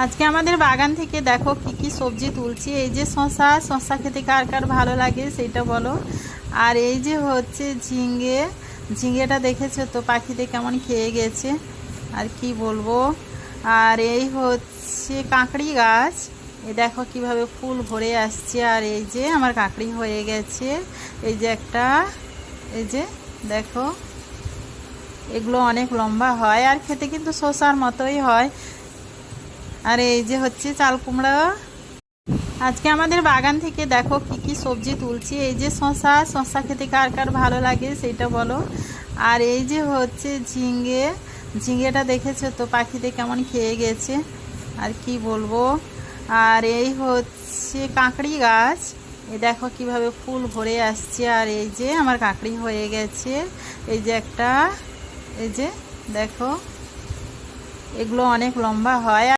আজকে আমাদের বাগান থেকে দেখো কি কি সবজি তুলছি। এই যে শসা, শসা খেতে কার কার ভালো লাগে সেটা বলো। আর এই যে হচ্ছে ঝিঙে, ঝিঙেটা দেখেছো তো পাখিতে কেমন খেয়ে গেছে, আর কি বলবো। আর এই হচ্ছে কাঁকড়ি গাছ, এই দেখো কিভাবে ফুল ভরে আসছে। আর এই যে আমার কাঁকড়ি হয়ে গেছে, এই যে একটা, এই যে দেখো, এগুলো অনেক লম্বা হয় আর খেতে কিন্তু শসার মতোই হয়। আর এই যে হচ্ছে চাল কুমড়া। আজকে আমাদের বাগান থেকে দেখো কি কি সবজি তুলছি। এই যে শসা, শসা খেতে কার কার ভালো লাগে সেটা বলো। আর এই যে হচ্ছে ঝিঙে, ঝিঙেটা দেখেছো তো পাখিতে কেমন খেয়ে গেছে, আর কি বলবো। আর এই হচ্ছে কাঁকড়ি গাছ, এই দেখো কিভাবে ফুল ভরে আসছে। আর এই যে আমার কাঁকড়ি হয়ে গেছে, এই যে একটা, এই যে দেখো, এগুলো অনেক লম্বা হয়।